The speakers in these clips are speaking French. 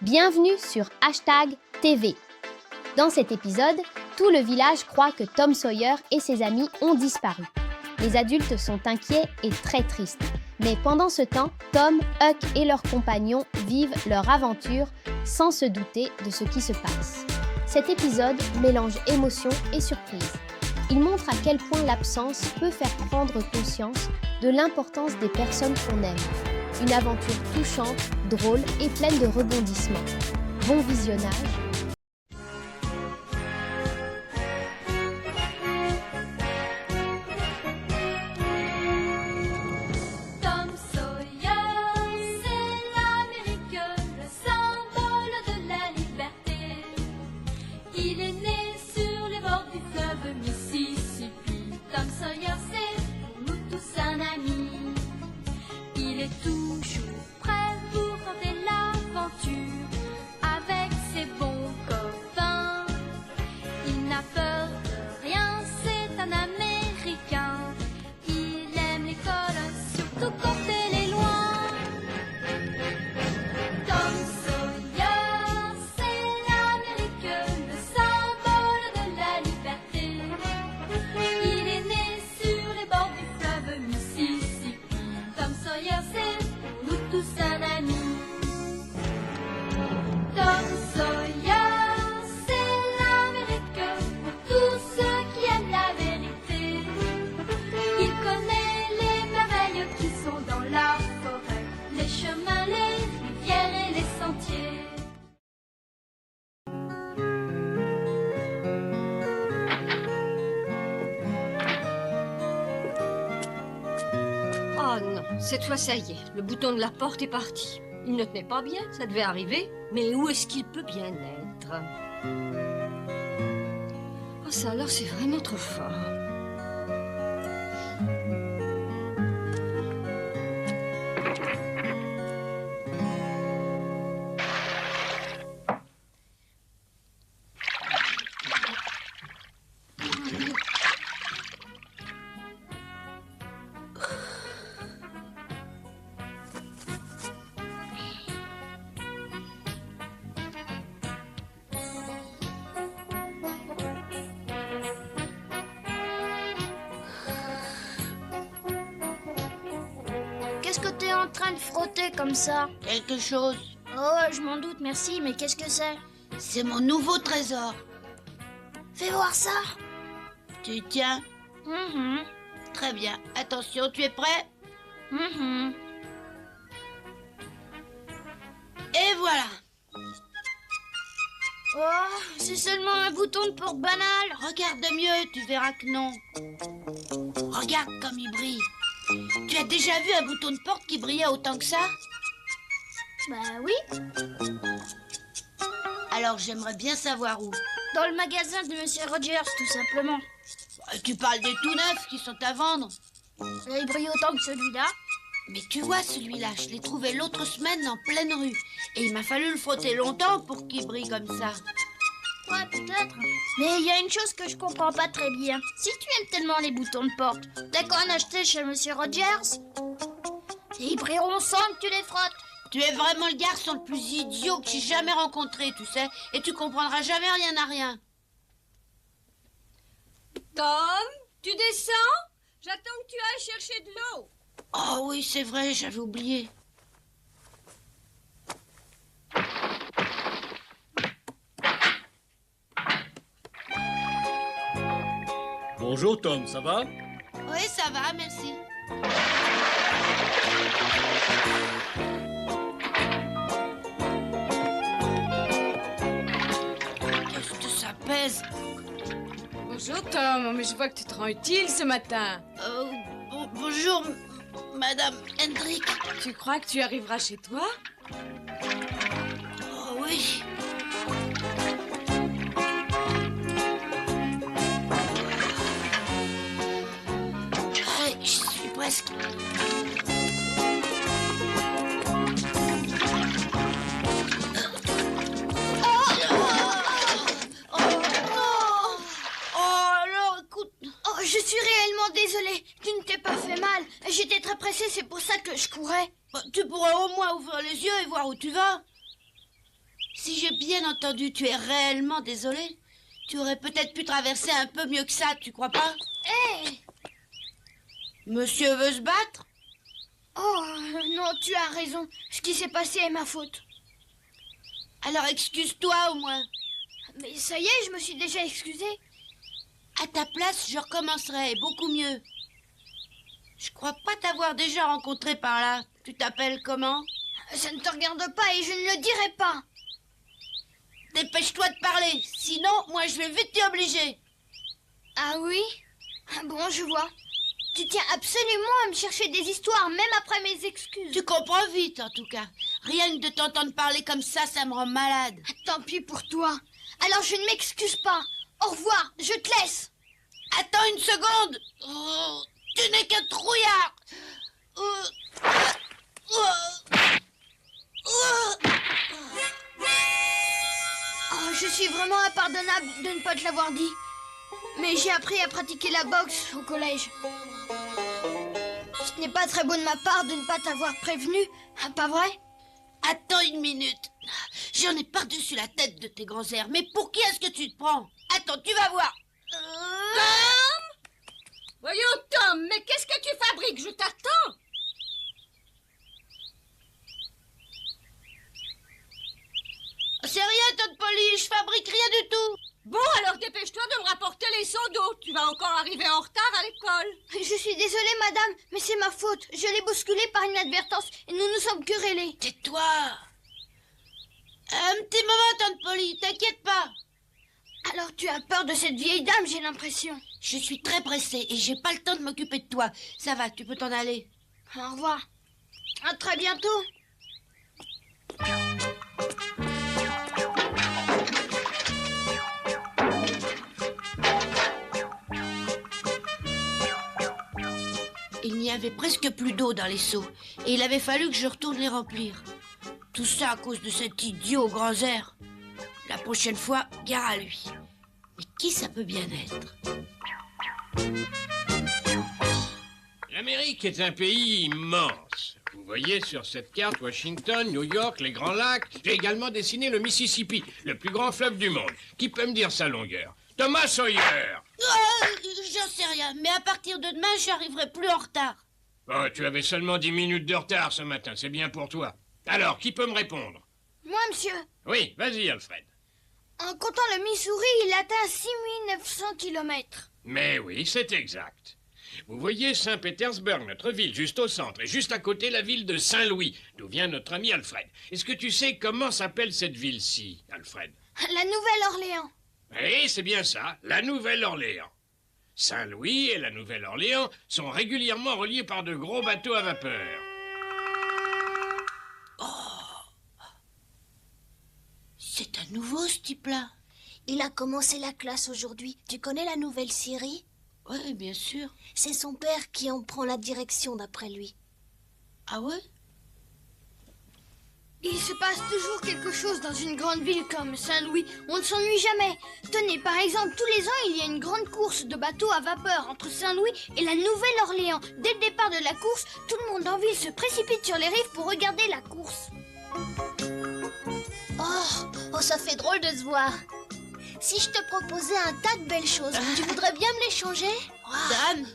Bienvenue sur #TV. Dans cet épisode, tout le village croit que Tom Sawyer et ses amis ont disparu. Les adultes sont inquiets et très tristes. Mais pendant ce temps, Tom, Huck et leurs compagnons vivent leur aventure sans se douter de ce qui se passe. Cet épisode mélange émotion et surprise. Il montre à quel point l'absence peut faire prendre conscience de l'importance des personnes qu'on aime. Une aventure touchante, drôle et pleine de rebondissements. Bon visionnage. Tom Sawyer, c'est l'Amérique, le symbole de la liberté. Il est né sur les bords du fleuve Mississippi. Tom Sawyer, c'est pour nous tous un ami. Il est toujours prêt pour tenter l'aventure avec ses bons copains. Il n'a peur de rien, c'est un Américain. Il aime l'école, surtout quand elle est loin. Tom Sawyer, c'est l'Amérique, le symbole de la liberté. Il est né sur les bords du fleuve Mississippi. Tom Sawyer, c'est pour nous tous un ami. Tom Sawyer, c'est l'Amérique pour tous ceux qui aiment la vérité. Il connaît les merveilles qui sont dans la forêt, les chemins, les rivières et les sentiers. Oh non, cette fois ça y est, le bouton de la porte est parti. Il ne tenait pas bien, ça devait arriver. Mais où est-ce qu'il peut bien être? Oh ça alors c'est vraiment trop fort. Qu'est-ce que t'es en train de frotter comme ça? Quelque chose. Oh, je m'en doute, merci, mais qu'est-ce que c'est? C'est mon nouveau trésor. Fais voir ça. Tu tiens? Mhm, Très bien. Attention, tu es prêt? mhm. Et voilà. Oh, c'est seulement un bouton de porte banal. Regarde mieux, tu verras que non. Regarde comme il brille. Tu as déjà vu un bouton de porte qui brillait autant que ça? Bah oui, Alors j'aimerais bien savoir où. dans le magasin de Monsieur Rogers, tout simplement. Tu parles des tout neufs qui sont à vendre. Il brille autant que celui-là. Mais tu vois celui-là, je l'ai trouvé l'autre semaine en pleine rue. Et il m'a fallu le frotter longtemps pour qu'il brille comme ça. Ouais, peut-être. Mais il y a une chose que je comprends pas très bien. Si tu aimes tellement les boutons de porte, t'as qu'à en acheter chez Monsieur Rogers. Et ils brilleront sans que tu les frottes. Tu es vraiment le garçon le plus idiot que j'ai jamais rencontré, tu sais. Et tu comprendras jamais rien à rien. Tom, tu descends? J'attends que tu ailles chercher de l'eau. Oh oui, c'est vrai, j'avais oublié. Bonjour Tom, ça va? Oui, ça va, merci. Qu'est-ce que ça pèse? Bonjour Tom, mais je vois que tu te rends utile ce matin. Bonjour, Madame Hendrick. Tu crois que tu arriveras chez toi? Oh oui. Allez, je suis presque. Je suis réellement désolée. Tu ne t'es pas fait mal. J'étais très pressée, c'est pour ça que je courais. Tu pourrais au moins ouvrir les yeux et voir où tu vas. Si j'ai bien entendu, tu es réellement désolé? Tu aurais peut-être pu traverser un peu mieux que ça, tu crois pas? Hé! Monsieur veut se battre? Oh, non, tu as raison. Ce qui s'est passé est ma faute. Alors excuse-toi au moins. Mais ça y est, je me suis déjà excusée. À ta place, je recommencerai beaucoup mieux. Je crois pas t'avoir déjà rencontré par là. Tu t'appelles comment? Ça ne te regarde pas et je ne le dirai pas. Dépêche-toi de parler, sinon moi je vais vite t'y obliger. Ah oui? Bon, je vois. Tu tiens absolument à me chercher des histoires, même après mes excuses. Tu comprends vite en tout cas. Rien que de t'entendre parler comme ça me rend malade. Tant pis pour toi. Alors je ne m'excuse pas. Au revoir, je te laisse. Attends une seconde. Oh, tu n'es qu'un trouillard. Oh, je suis vraiment impardonnable de ne pas te l'avoir dit. Mais j'ai appris à pratiquer la boxe au collège. Ce n'est pas très beau de ma part de ne pas t'avoir prévenu, pas vrai? Attends une minute. J'en ai par-dessus la tête de tes grands airs. Mais pour qui est-ce que tu te prends? Attends, tu vas voir. Tom! Voyons, Tom, mais qu'est-ce que tu fabriques? Je t'attends. C'est rien, Tante Polly, je fabrique rien du tout. Bon, alors dépêche-toi de me rapporter les seaux d'eau. Tu vas encore arriver en retard à l'école. Je suis désolée, madame, mais c'est ma faute. Je l'ai bousculé par inadvertance et nous nous sommes querellés. Tais-toi. Un petit moment, Tante Polly, t'inquiète pas. Alors tu as peur de cette vieille dame, j'ai l'impression. Je suis très pressée et j'ai pas le temps de m'occuper de toi. Ça va, tu peux t'en aller. Au revoir. À très bientôt. Il n'y avait presque plus d'eau dans les seaux et il avait fallu que je retourne les remplir. Tout ça à cause de cet idiot aux grands airs. La prochaine fois, gare à lui. Mais qui ça peut bien être? L'Amérique est un pays immense. Vous voyez sur cette carte Washington, New York, les Grands Lacs. J'ai également dessiné le Mississippi, le plus grand fleuve du monde. Qui peut me dire sa longueur? Thomas Sawyer. J'en sais rien, mais à partir de demain, j'arriverai plus en retard. Oh, tu avais seulement 10 minutes de retard ce matin, c'est bien pour toi. Alors, qui peut me répondre? Moi, monsieur, Oui, vas-y, Alfred. en comptant le Missouri, il atteint 6900 kilomètres. Mais oui, c'est exact. Vous voyez Saint-Pétersbourg, notre ville, juste au centre, et juste à côté la ville de Saint-Louis, d'où vient notre ami Alfred. Est-ce que tu sais comment s'appelle cette ville-ci, Alfred? La Nouvelle-Orléans. Oui, c'est bien ça, la Nouvelle-Orléans. Saint-Louis et la Nouvelle-Orléans sont régulièrement reliés par de gros bateaux à vapeur. C'est à nouveau ce type-là. Il a commencé la classe aujourd'hui. Tu connais la nouvelle Syrie? Oui, bien sûr. C'est son père qui en prend la direction d'après lui. Ah ouais? Il se passe toujours quelque chose dans une grande ville comme Saint-Louis. On ne s'ennuie jamais. Tenez, par exemple, tous les ans, il y a une grande course de bateaux à vapeur entre Saint-Louis et la Nouvelle-Orléans. Dès le départ de la course, tout le monde en ville se précipite sur les rives pour regarder la course. Oh, ça fait drôle de se voir. Si je te proposais un tas de belles choses, tu voudrais bien me les changer? Dan,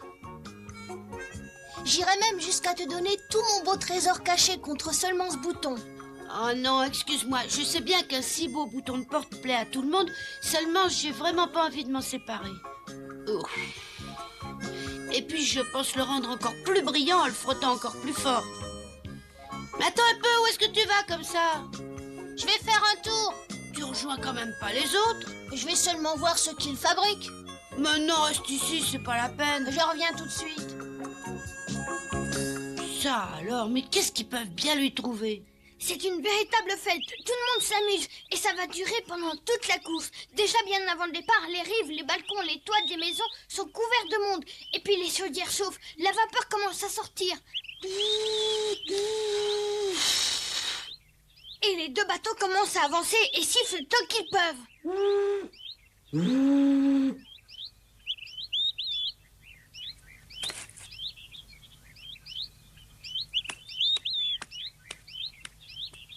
J'irais même jusqu'à te donner tout mon beau trésor caché contre seulement ce bouton. oh non, excuse-moi. Je sais bien qu'un si beau bouton de porte plaît à tout le monde. Seulement, j'ai vraiment pas envie de m'en séparer. Ouf. Et puis, je pense le rendre encore plus brillant en le frottant encore plus fort. Mais attends un peu, où est-ce que tu vas comme ça? Je vais faire un tour. Tu rejoins quand même pas les autres? Je vais seulement voir ce qu'ils fabriquent. Mais non, reste ici, c'est pas la peine. Je reviens tout de suite. Ça alors, mais qu'est-ce qu'ils peuvent bien lui trouver? C'est une véritable fête. Tout le monde s'amuse et ça va durer pendant toute la course. Déjà bien avant le départ, les rives, les balcons, les toits des maisons sont couverts de monde. Et puis les chaudières chauffent. La vapeur commence à sortir. Et les deux bateaux commencent à avancer et sifflent tant qu'ils peuvent.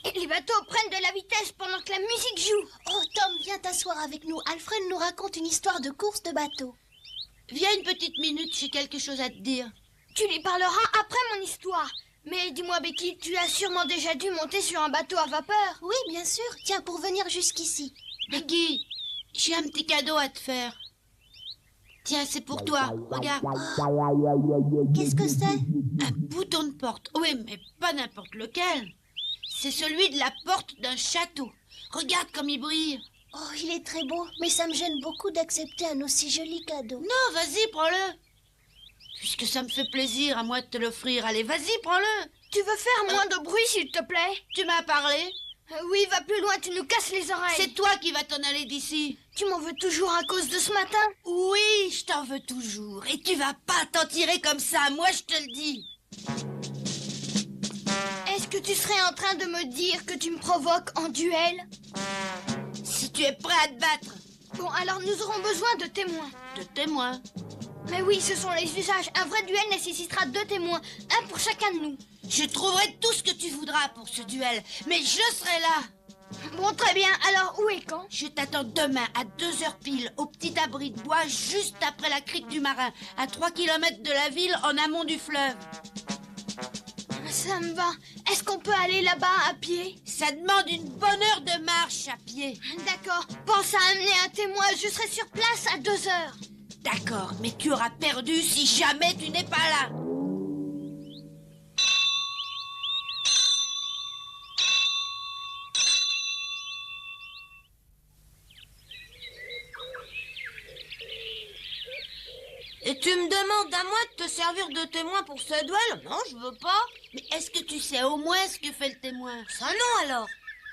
Et Les bateaux prennent de la vitesse pendant que la musique joue. Oh, Tom, viens t'asseoir avec nous. Alfred nous raconte une histoire de course de bateau. Viens une petite minute, j'ai quelque chose à te dire. Tu lui parleras après mon histoire. Mais dis-moi, Becky, tu as sûrement déjà dû monter sur un bateau à vapeur. Oui, bien sûr. Tiens, pour venir jusqu'ici. Becky, j'ai un petit cadeau à te faire. Tiens, c'est pour toi. Regarde. Qu'est-ce que c'est? Un bouton de porte. Oui, mais pas n'importe lequel. C'est celui de la porte d'un château. Regarde comme il brille. Oh, il est très beau, mais ça me gêne beaucoup d'accepter un aussi joli cadeau. Non, vas-y, prends-le. Puisque ça me fait plaisir à moi de te l'offrir. Allez, vas-y, prends-le. Tu veux faire moins de bruit, s'il te plaît? Tu m'as parlé. Oui, va plus loin, tu nous casses les oreilles. C'est toi qui vas t'en aller d'ici. Tu m'en veux toujours à cause de ce matin? Oui, je t'en veux toujours. Et tu vas pas t'en tirer comme ça, moi je te le dis. Est-ce que tu serais en train de me dire que tu me provoques en duel? Si tu es prêt à te battre. Bon, alors nous aurons besoin de témoins. De témoins? Mais oui, ce sont les usages. Un vrai duel nécessitera 2 témoins, un pour chacun de nous. Je trouverai tout ce que tu voudras pour ce duel, mais je serai là. Bon, très bien. Alors, où et quand? Je t'attends demain à 2h pile, au petit abri de bois, juste après la crique du Marin, à 3 km de la ville, en amont du fleuve. Ça me va. Est-ce qu'on peut aller là-bas à pied? Ça demande une bonne heure de marche à pied. D'accord. Pense à amener un témoin. Je serai sur place à 2h. D'accord, mais tu auras perdu si jamais tu n'es pas là. Et tu me demandes à moi de te servir de témoin pour ce duel? Non, je veux pas. Mais est-ce que tu sais au moins ce que fait le témoin? Ça non alors.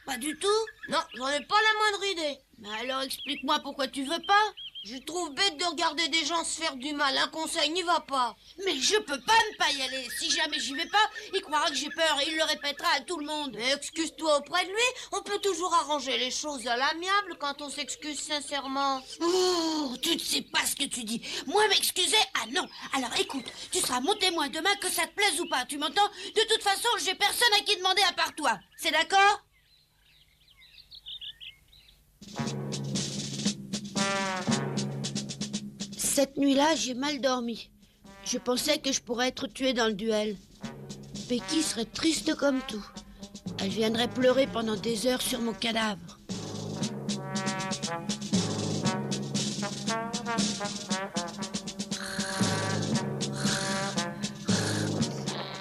Pas du tout? Non, j'en ai pas la moindre idée. Mais alors explique-moi pourquoi tu veux pas. Je trouve bête de regarder des gens se faire du mal. Un conseil n'y va pas. Mais je peux pas ne pas y aller. Si jamais j'y vais pas, il croira que j'ai peur et il le répétera à tout le monde. Mais excuse-toi auprès de lui. On peut toujours arranger les choses à l'amiable quand on s'excuse sincèrement. Oh, tu ne sais pas ce que tu dis. Moi m'excuser? Ah non. Alors écoute, tu seras mon témoin demain que ça te plaise ou pas. Tu m'entends? De toute façon, j'ai personne à qui demander à part toi. C'est d'accord? Cette nuit-là, j'ai mal dormi. Je pensais que je pourrais être tuée dans le duel. Becky serait triste comme tout. Elle viendrait pleurer pendant des heures sur mon cadavre.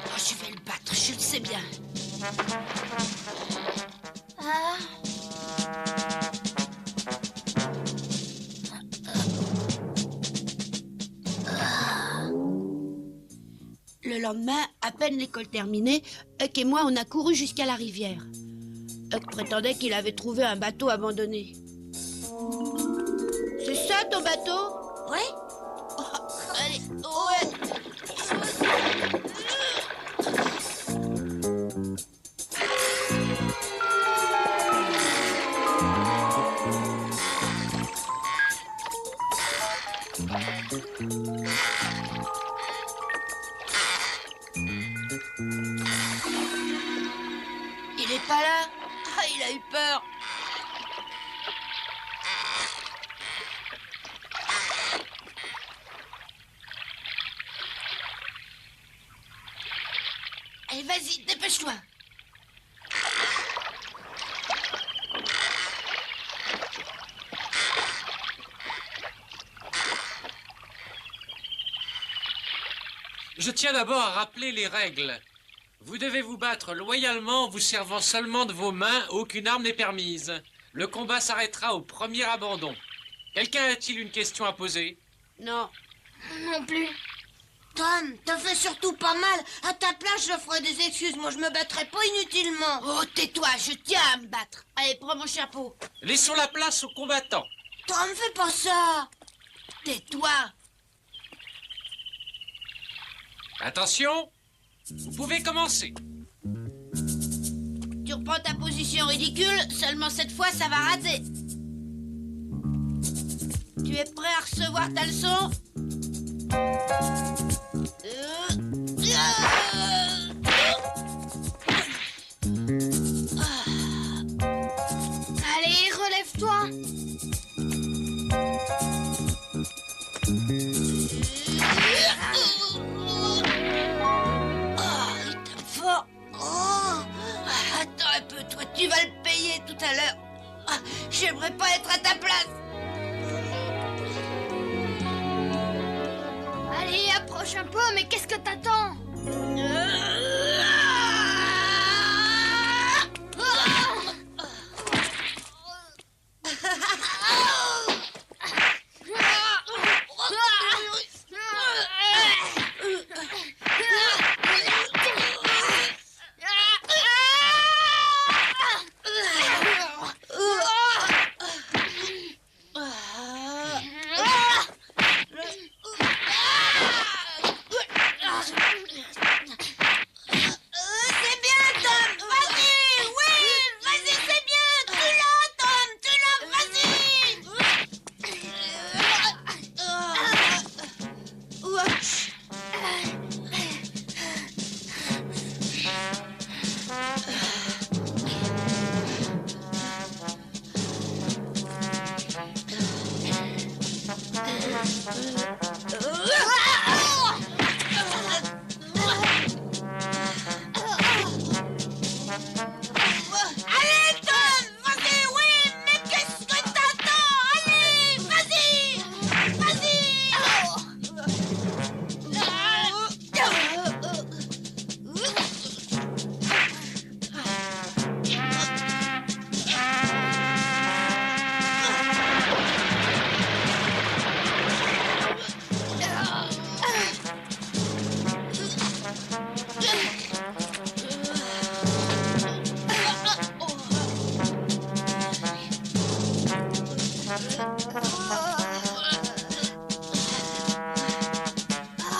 Oh, je vais le battre, je le sais bien. Ah. Le lendemain, à peine l'école terminée, Huck et moi, on a couru jusqu'à la rivière. Huck prétendait qu'il avait trouvé un bateau abandonné. C'est ça, ton bateau? Oui. Allez, ouais. Il est pas là. Ah, il a eu peur. Allez, vas-y, dépêche-toi. Je tiens d'abord à rappeler les règles. Vous devez vous battre loyalement en vous servant seulement de vos mains, aucune arme n'est permise. Le combat s'arrêtera au premier abandon. Quelqu'un a-t-il une question à poser? Non. Non plus. Tom, t'as fait surtout pas mal. À ta place, je ferai des excuses. Moi, je me battrai pas inutilement. Oh, tais-toi, je tiens à me battre. Allez, prends mon chapeau. Laissons la place aux combattants. Tom, fais pas ça. Tais-toi. Attention, vous pouvez commencer. Tu reprends ta position ridicule, seulement cette fois, ça va rater. Tu es prêt à recevoir ta leçon? Avance-toi. Oh, il tape fort. Oh, attends un peu, toi, tu vas le payer tout à l'heure. Ah, j'aimerais pas être à ta place. Allez, approche un peu, mais qu'est-ce que t'attends?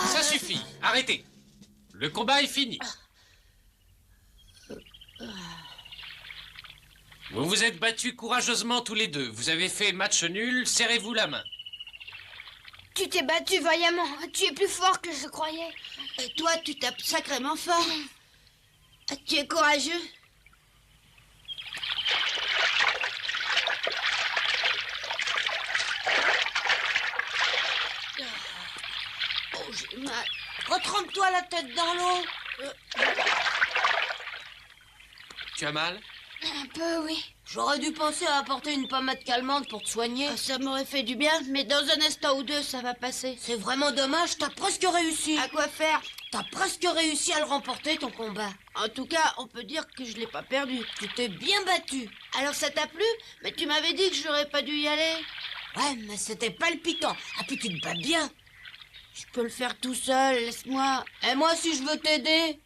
Ça suffit, arrêtez. Le combat est fini. Vous vous êtes battus courageusement tous les deux. Vous avez fait match nul, serrez-vous la main. Tu t'es battu vaillamment. Tu es plus fort que je croyais. Et toi, tu tapes sacrément fort. Tu es courageux. Oh, j'ai mal. Retrempe-toi la tête dans l'eau. Tu as mal? Un peu, oui. J'aurais dû penser à apporter une pommade calmante pour te soigner. Ça m'aurait fait du bien, mais dans un instant ou deux, ça va passer. C'est vraiment dommage, t'as presque réussi. À quoi faire? T'as presque réussi à le remporter, ton combat. En tout cas, on peut dire que je l'ai pas perdu. Tu t'es bien battu. Alors ça t'a plu? Mais tu m'avais dit que j'aurais pas dû y aller. Ouais, mais c'était palpitant. Ah, puis tu te bats bien. Je peux le faire tout seul, laisse-moi. Et moi, si je veux t'aider?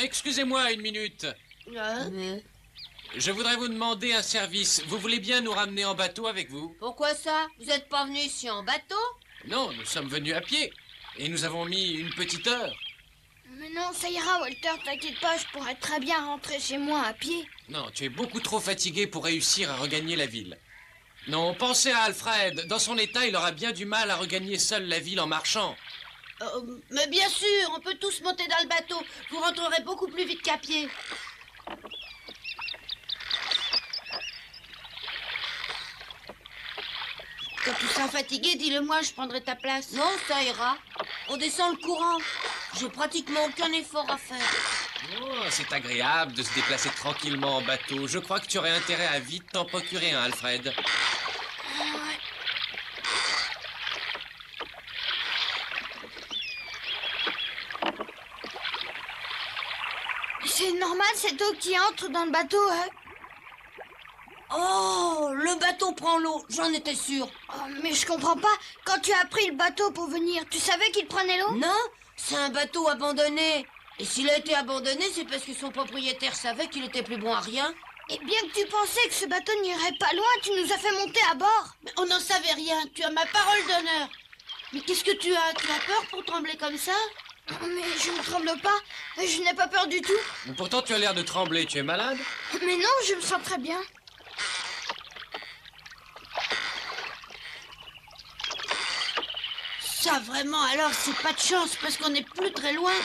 Excusez-moi une minute. Je voudrais vous demander un service. Vous voulez bien nous ramener en bateau avec vous? Pourquoi ça? Vous êtes pas venu ici en bateau? Non, nous sommes venus à pied. Et nous avons mis une petite heure. Mais non, ça ira, Walter, t'inquiète pas, je pourrais très bien rentrer chez moi à pied. Non, tu es beaucoup trop fatigué pour réussir à regagner la ville. Non, pensez à Alfred. Dans son état, il aura bien du mal à regagner seul la ville en marchant. Mais bien sûr, on peut tous monter dans le bateau. Vous rentrerez beaucoup plus vite qu'à pied. Quand tu seras fatigué, dis-le-moi, je prendrai ta place. Non, ça ira. On descend le courant. J'ai pratiquement aucun effort à faire. Oh, c'est agréable de se déplacer tranquillement en bateau. Je crois que tu aurais intérêt à vite t'en procurer un, Alfred. C'est normal, cette eau qui entre dans le bateau, hein? Oh, le bateau prend l'eau, j'en étais sûre. Oh, mais je comprends pas. Quand tu as pris le bateau pour venir, tu savais qu'il prenait l'eau? Non, c'est un bateau abandonné. Et s'il a été abandonné, c'est parce que son propriétaire savait qu'il était plus bon à rien. Et bien que tu pensais que ce bateau n'irait pas loin, tu nous as fait monter à bord. Mais on n'en savait rien, tu as ma parole d'honneur. Mais qu'est-ce que tu as? Tu as peur pour trembler comme ça? Mais je ne tremble pas, je n'ai pas peur du tout. Pourtant, tu as l'air de trembler. Tu es malade? Mais non, je me sens très bien. Ça, vraiment, alors, c'est pas de chance, parce qu'on n'est plus très loin.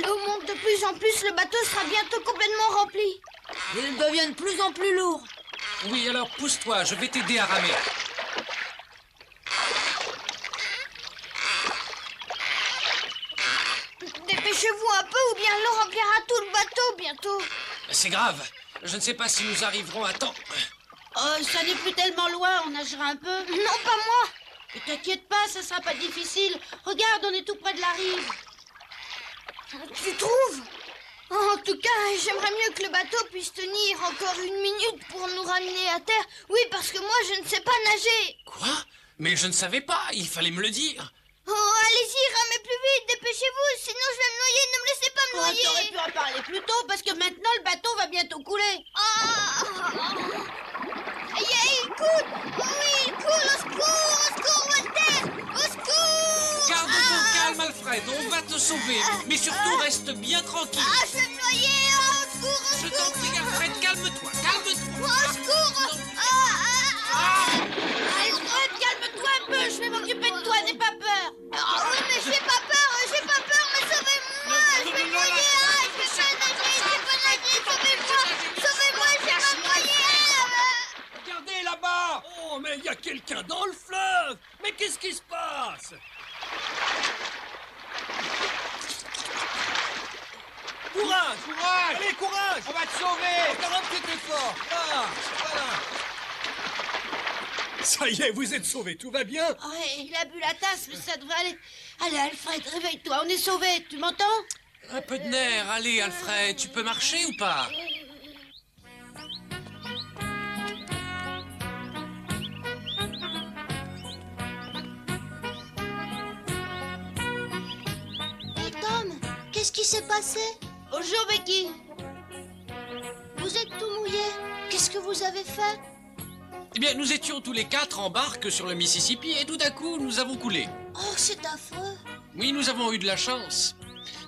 L'eau monte de plus en plus, le bateau sera bientôt complètement rempli. Il devient de plus en plus lourd. Oui, alors pousse-toi, je vais t'aider à ramer. Dépêchez-vous un peu ou bien l'eau remplira tout le bateau bientôt. C'est grave. Je ne sais pas si nous arriverons à temps. Oh, ça n'est plus tellement loin, on nagera un peu. Non, pas moi. Ne t'inquiète pas, ça sera pas difficile. Regarde, on est tout près de la rive. Tu trouves? En tout cas, j'aimerais mieux que le bateau puisse tenir encore une minute pour nous ramener à terre. Oui, parce que moi, je ne sais pas nager. Quoi? Mais je ne savais pas, il fallait me le dire. Oh, allez-y, ramez plus vite, dépêchez-vous, sinon je vais me noyer, ne me laissez pas me Oh, noyer. t'aurais pu en parler plus tôt, parce que maintenant, le bateau va bientôt couler. Il coule. Oui, il coule, au secours, Walter, au secours. Garde ton calme, Alfred, on va te sauver. Mais surtout, reste bien tranquille. Je vais me noyer, au secours, Je t'en prie, Alfred, calme-toi, calme-toi. au secours. Alfred, calme-toi un peu, je vais m'occuper de toi, n'aie pas peur. Oui, mais j'ai pas peur, mais sauvez-moi, je vais me noyer, je vais pas nager, sauvez-moi, je vais me noyer. Regardez là-bas! Oh, mais il y a quelqu'un dans le fleuve! Mais qu'est-ce qui se passe? Courage! Courage! Allez, courage! On va te sauver! Encore un petit effort! Ah, voilà! Ça y est, vous êtes sauvés, tout va bien? Ouais, il a bu la tasse, mais ça devrait aller. Allez, Alfred, réveille-toi, on est sauvés, tu m'entends? Un peu de nerf, allez, Alfred, tu peux marcher ou pas? Hé Tom, qu'est-ce qui s'est passé? Bonjour, Becky. Vous êtes tout mouillé. Qu'est-ce que vous avez fait? Eh bien, nous étions tous les quatre en barque sur le Mississippi et tout à coup, nous avons coulé. Oh, c'est affreux. Oui, nous avons eu de la chance.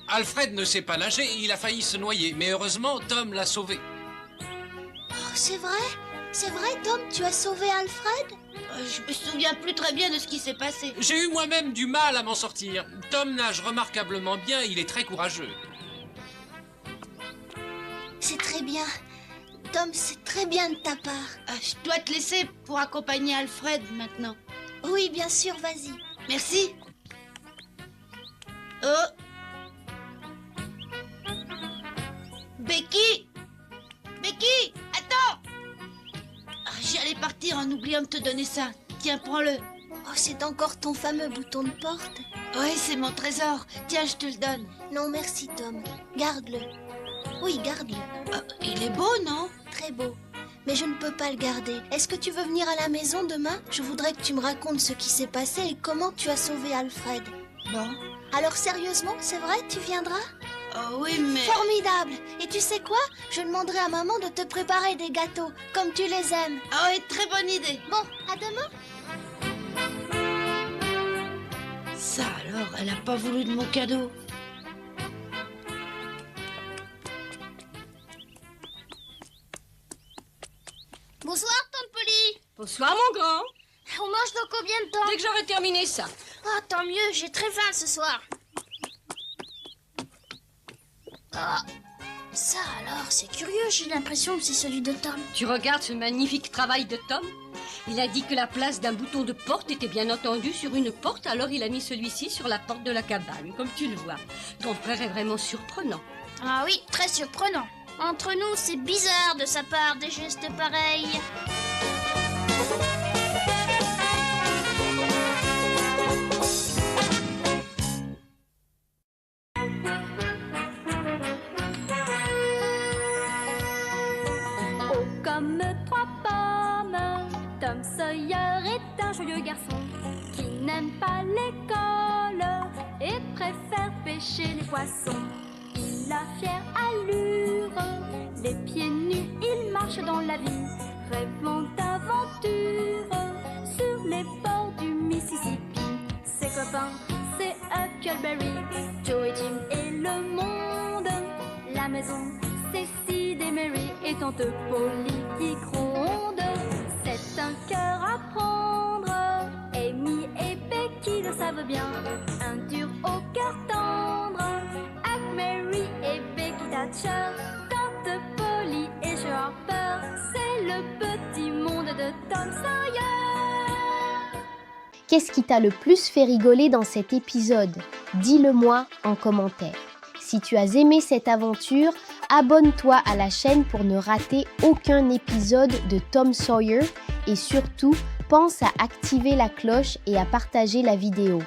Alfred ne sait pas nager et il a failli se noyer, mais heureusement, Tom l'a sauvé. Oh, c'est vrai? C'est vrai, Tom, tu as sauvé Alfred? Je me souviens plus très bien de ce qui s'est passé. J'ai eu moi-même du mal à m'en sortir. Tom nage remarquablement bien, il est très courageux. C'est très bien. Tom, c'est très bien de ta part. Je dois te laisser pour accompagner Alfred maintenant. Oui, bien sûr, vas-y. Merci. Oh. Becky! Becky! Attends! J'y allais partir en oubliant de te donner ça. Tiens, prends-le. Oh, c'est encore ton fameux bouton de porte? Oui, c'est mon trésor. Tiens, je te le donne. Non, merci, Tom. Garde-le. Oui, garde-le. Il est beau, non? Très beau. Mais je ne peux pas le garder. Est-ce que tu veux venir à la maison demain? Je voudrais que tu me racontes ce qui s'est passé et comment tu as sauvé Alfred. Bon. Alors sérieusement, c'est vrai, tu viendras? Oh oui, mais... Formidable! Et tu sais quoi? Je demanderai à maman de te préparer des gâteaux, comme tu les aimes. Ah oui, très bonne idée. Bon, à demain. Ça alors, elle a pas voulu de mon cadeau. Bonsoir, Tante Polly. Bonsoir, mon grand. On mange dans combien de temps? Dès que j'aurai terminé ça. Ah, tant mieux, j'ai très faim ce soir. Ah, ça alors, c'est curieux, j'ai l'impression que c'est celui de Tom. Tu regardes ce magnifique travail de Tom? Il a dit que la place d'un bouton de porte était bien entendu sur une porte, alors il a mis celui-ci sur la porte de la cabane, comme tu le vois. Ton frère est vraiment surprenant. Ah oui, très surprenant. Entre nous, c'est bizarre de sa part des gestes pareils. Oh, comme trois pommes, Tom Sawyer est un joyeux garçon qui n'aime pas l'école et préfère pêcher les poissons. Il a fière allure, les pieds nus, il marche dans la vie, rêvant d'aventure sur les bords du Mississippi. Ses copains, c'est Huckleberry, Joe et Jim et le monde. La maison, c'est Sid et Mary et tante Polly qui gronde. C'est un cœur à prendre, Amy et Becky le savent bien. Un dur au cœur tendre, Huck, Mary de Tom Sawyer. Qu'est-ce qui t'a le plus fait rigoler dans cet épisode? Dis-le-moi en commentaire. Si tu as aimé cette aventure, abonne-toi à la chaîne pour ne rater aucun épisode de Tom Sawyer et surtout, pense à activer la cloche et à partager la vidéo.